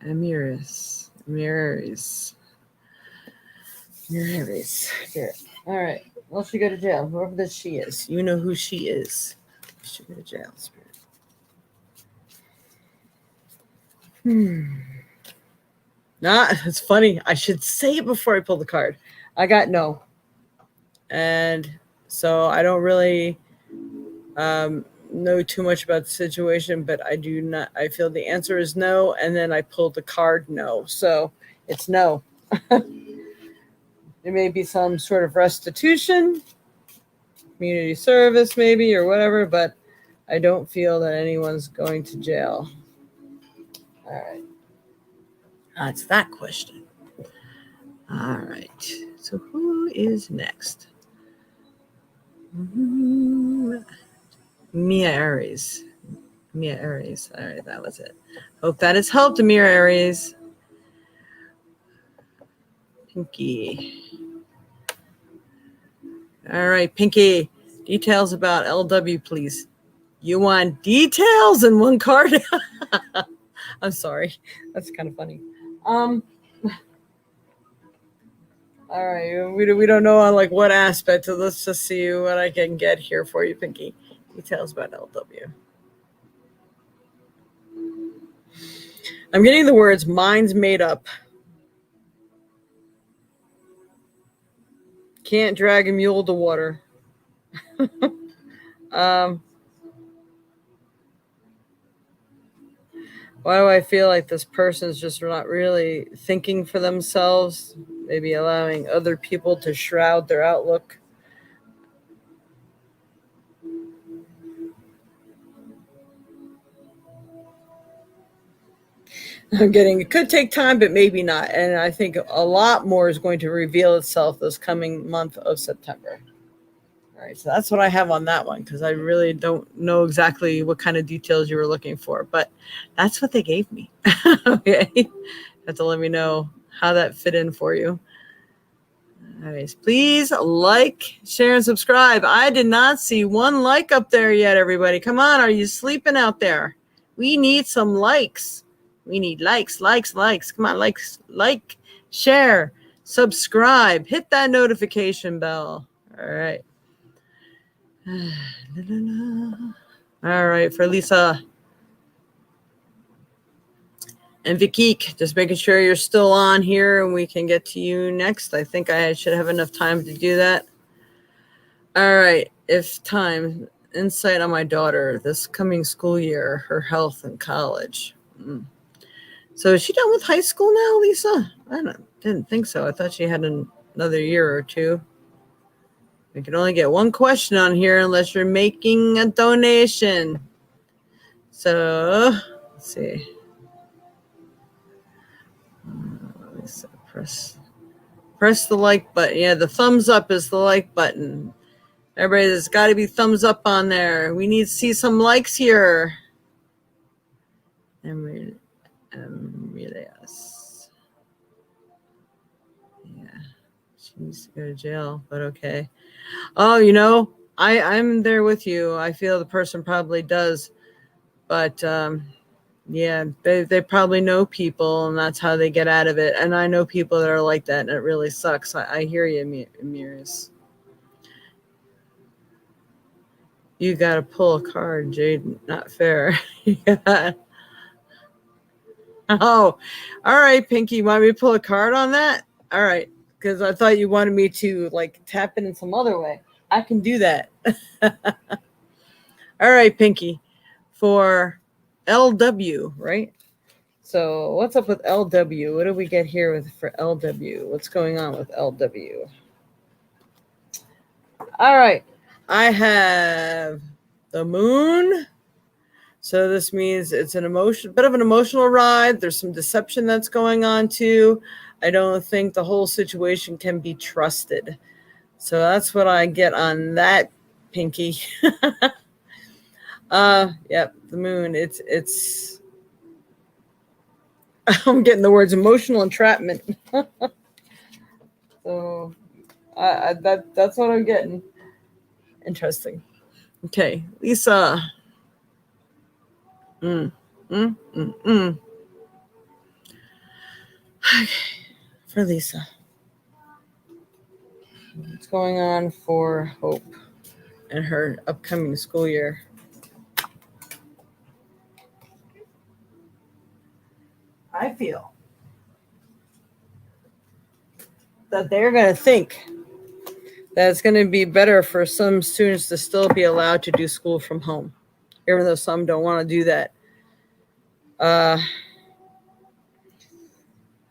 Amiris. Spirit. All right. Well, she go to jail. Whoever this she is. You know who she is. She go to jail, Spirit. It's funny. I should say it before I pull the card. I got no. And so I don't really know too much about the situation, but I feel the answer is no, and then I pulled the card no, so it's no. There may be some sort of restitution, community service maybe, or whatever, but I don't feel that anyone's going to jail. All right, that's that question. All right, so who is next? Mia Aries. All right, that was it. Hope that has helped, Amir Aries. Pinky. All right, Pinky. Details about LW, please. You want details in one card? I'm sorry. That's kind of funny. All right, we don't know on like what aspect, so let's just see what I can get here for you, Pinky. Details about LW. I'm getting the words minds made up. Can't drag a mule to water. Why do I feel like this person's just not really thinking for themselves? Maybe allowing other people to shroud their outlook. I'm getting it could take time, but maybe not. And I think a lot more is going to reveal itself this coming month of September. All right, so that's what I have on that one, because I really don't know exactly what kind of details you were looking for, but that's what they gave me. Okay, you have to let me know how that fit in for you. All right, please like, share, and subscribe. I did not see one like up there yet, everybody. Come on, are you sleeping out there? We need some likes. We need likes. Come on, like, share, subscribe, hit that notification bell. All right. All right, for Lisa and Vikik, just making sure you're still on here and we can get to you next. I think I should have enough time to do that. All right, if time, insight on my daughter this coming school year, her health and college. So is she done with high school now, Lisa? Didn't think so. I thought she had another year or two. We can only get one question on here unless you're making a donation. So, let's see. Lisa, press the like button. Yeah, the thumbs up is the like button. Everybody, there's got to be thumbs up on there. We need to see some likes here. Emilias. Yeah, she needs to go to jail, but okay. Oh, I'm there with you. I feel the person probably does, but yeah, they probably know people, and that's how they get out of it. And I know people that are like that, and it really sucks. I hear you, Amiris. You got to pull a card, Jade. Not fair. Yeah. Oh, all right, Pinky. You want me to pull a card on that? All right, because I thought you wanted me to tap it in some other way. I can do that. All right, Pinky, for LW, right? So what's up with LW? What do we get here for LW? What's going on with LW? All right, I have the moon. So this means it's bit of an emotional ride. There's some deception that's going on too. I don't think the whole situation can be trusted. So that's what I get on that, Pinky. Yep, the moon. It's I'm getting the words emotional entrapment. So that's what I'm getting. Interesting. Okay, Lisa. Okay, for Lisa. What's going on for Hope and her upcoming school year? I feel that they're going to think that it's going to be better for some students to still be allowed to do school from home, even though some don't want to do that.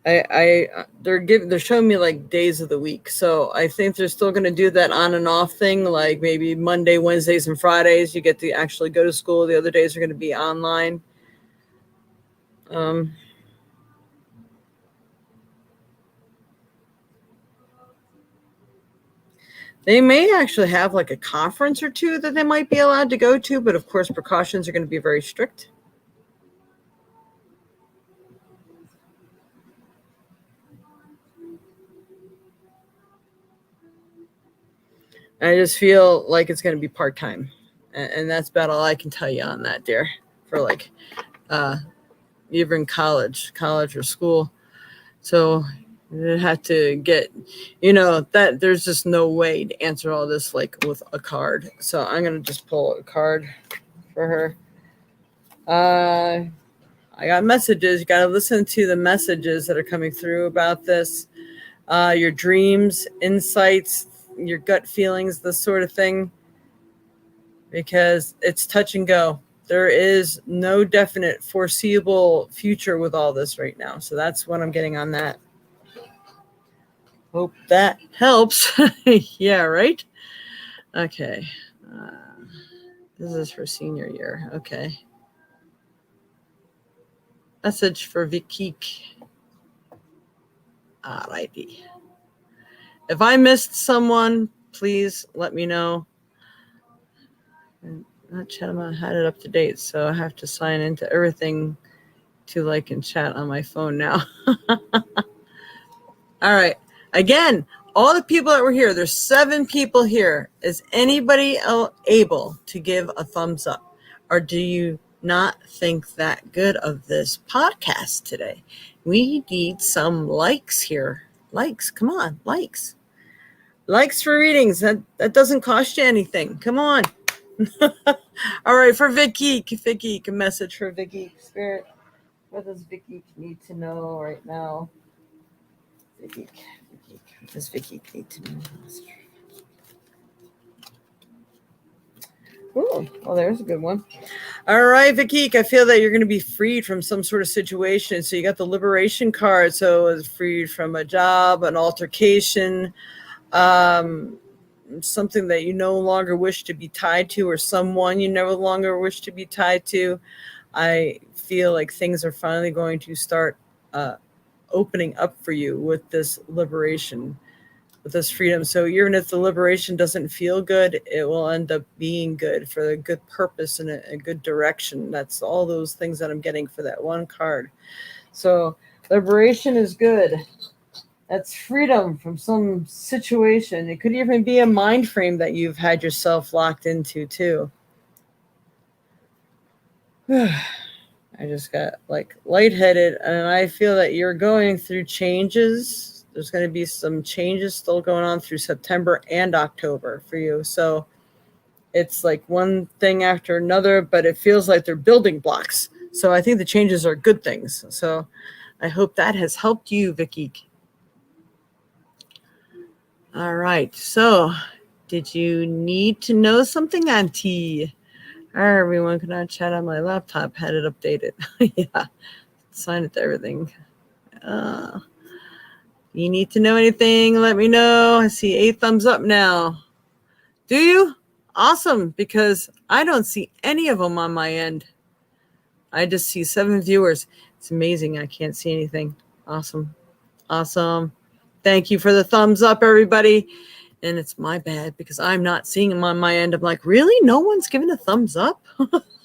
They're showing me days of the week, so I think they're still going to do that on and off thing, like maybe Monday, Wednesdays, and Fridays you get to actually go to school. The other days are going to be online. They may actually have a conference or two that they might be allowed to go to, but of course precautions are going to be very strict. I just feel like it's going to be part-time, and that's about all I can tell you on that, dear, for even college or school. So you have to get, that there's just no way to answer all this with a card. So I'm going to just pull a card for her. I got messages. You got to listen to the messages that are coming through about this. Your dreams, insights, your gut feelings, this sort of thing, because it's touch and go. There is no definite foreseeable future with all this right now. So that's what I'm getting on that. Hope that helps. Yeah, right? Okay. This is for senior year. Okay. Message for Vikik. Alrighty. If I missed someone, please let me know. Not chat, I had it up to date, so I have to sign into everything to and chat on my phone now. All right. Again, all the people that were here, there's 7 people here. Is anybody able to give a thumbs up? Or do you not think that good of this podcast today. We need some likes here. Likes, come on, likes. Likes for readings. That doesn't cost you anything. Come on. All right, for Vicky, a message for Vicky. Spirit, what does Vicky need to know right now? Vicky, what does Vicky need to know? Ooh, well, there's a good one. All right, Vicky, I feel that you're going to be freed from some sort of situation. So you got the liberation card. So it's freed from a job, an altercation, something that you no longer wish to be tied to, or someone you no longer wish to be tied to. I feel like things are finally going to start opening up for you with this liberation, with this freedom. So even if the liberation doesn't feel good, it will end up being good for a good purpose and a good direction. That's all those things that I'm getting for that one card. So liberation is good. That's freedom from some situation. It could even be a mind frame that you've had yourself locked into too. I just got like lightheaded, and I feel that you're going through changes. There's going to be some changes still going on through September and October for you. So it's like one thing after another, but it feels like they're building blocks. So I think the changes are good things. So I hope that has helped you, Vicky. All right. So did you need to know something, Auntie? Everyone could not chat on my laptop. Had it updated. Yeah. Sign it to everything. You need to know anything, let me know. I see 8 thumbs up now. Do you? Awesome, because I don't see any of them on my end. I just see 7 viewers. It's amazing. I can't see anything. Awesome. Thank you for the thumbs up, everybody. And it's my bad because I'm not seeing them on my end. I'm like, really? No one's giving a thumbs up?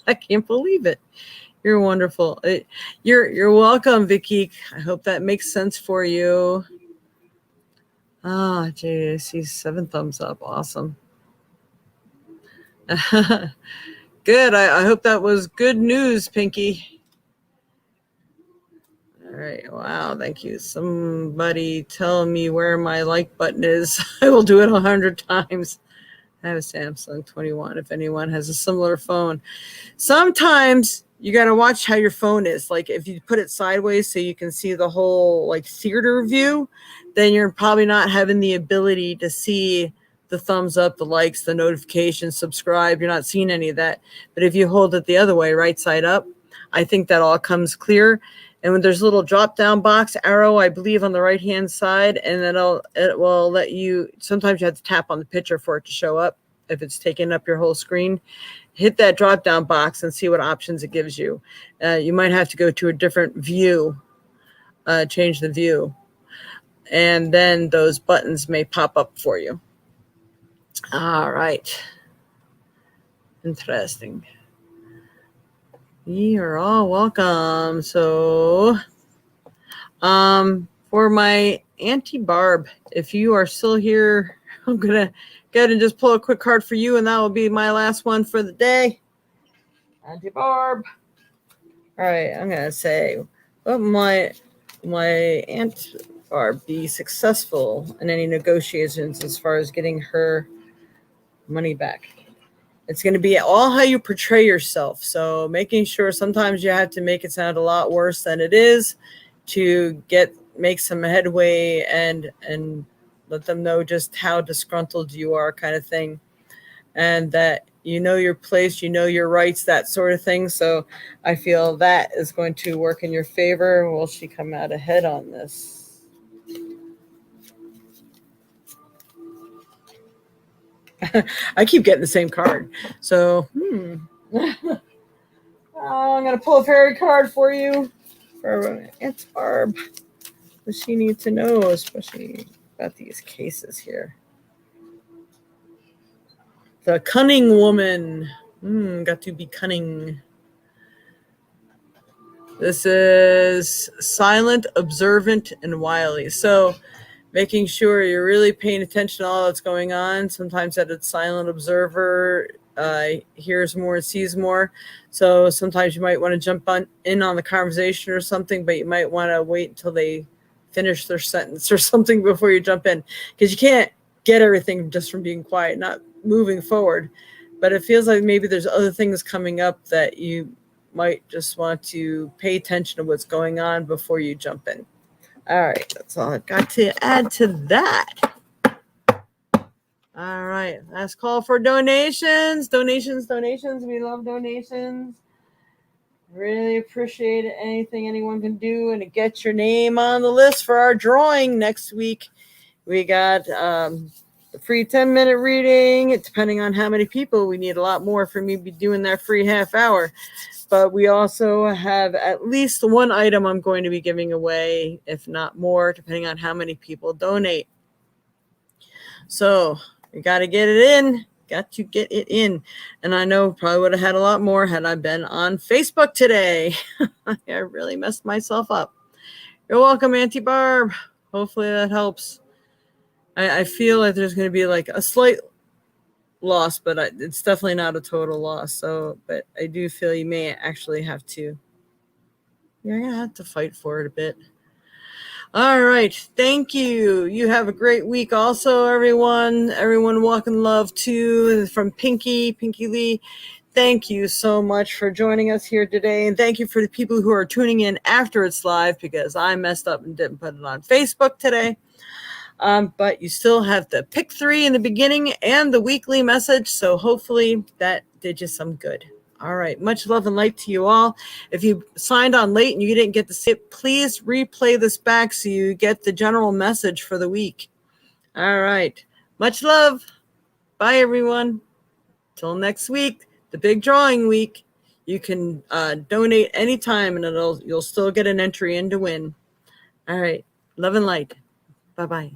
I can't believe it. You're wonderful. You're welcome, Vicky. I hope that makes sense for you. Jay, I see 7 thumbs up. Awesome. Good. I hope that was good news, Pinky. All right. Wow. Thank you. Somebody tell me where my like button is. I will do it 100 times. I have a Samsung 21. If anyone has a similar phone, sometimes you got to watch how your phone is. Like if you put it sideways so you can see the whole like theater view, then you're probably not having the ability to see the thumbs up, the likes, the notifications, subscribe. You're not seeing any of that. But if you hold it the other way, right side up, I think that all comes clear. And when there's a little drop down box arrow, I believe on the right hand side, and then it will let you, sometimes you have to tap on the picture for it to show up. If it's taking up your whole screen, hit that drop down box and see what options it gives you. You might have to go to a different view, change the view, and then those buttons may pop up for you. All right. Interesting. You're all welcome. So, for my Auntie Barb, if you are still here, I'm going to go ahead and just pull a quick card for you, and that will be my last one for the day. Auntie Barb. All right, I'm going to say, will my Aunt Barb be successful in any negotiations as far as getting her money back? It's going to be all how you portray yourself. So making sure sometimes you have to make it sound a lot worse than it is to make some headway and let them know just how disgruntled you are, kind of thing. And that you know your place, you know your rights, that sort of thing. So I feel that is going to work in your favor. Will she come out ahead on this? I keep getting the same card. So, I'm going to pull a fairy card for you. For Aunt Barb. What does she need to know, especially about these cases here? The Cunning Woman. Got to be cunning. This is silent, observant, and wily. So making sure you're really paying attention to all that's going on. Sometimes that it's silent observer, hears more and sees more. So sometimes you might want to jump in on the conversation or something, but you might want to wait until they finish their sentence or something before you jump in, because you can't get everything just from being quiet, not moving forward. But it feels like maybe there's other things coming up that you might just want to pay attention to what's going on before you jump in. All right, that's all I've got to add to that. All right, last call for donations. Donations. We love donations. Really appreciate anything anyone can do and to get your name on the list for our drawing next week. We got the free 10-minute reading. Depending on how many people, we need a lot more for me to be doing that free half hour. But we also have at least one item I'm going to be giving away, if not more, depending on how many people donate. So you got to get it in. Got to get it in. And I know probably would have had a lot more had I been on Facebook today. I really messed myself up. You're welcome, Auntie Barb. Hopefully that helps. I feel like there's going to be like a slight loss, but it's definitely not a total loss. So, but I do feel you may actually have to. You're going to have to fight for it a bit. All right. Thank you. You have a great week also, everyone. Everyone walking love too. From Pinky Lee. Thank you so much for joining us here today. And thank you for the people who are tuning in after it's live, because I messed up and didn't put it on Facebook today. But you still have the pick 3 in the beginning and the weekly message. So hopefully that did you some good. All right. Much love and light to you all. If you signed on late and you didn't get to see it, please replay this back so you get the general message for the week. All right. Much love. Bye, everyone. Till next week, the big drawing week. You can donate anytime and you'll still get an entry in to win. All right. Love and light. Bye-bye.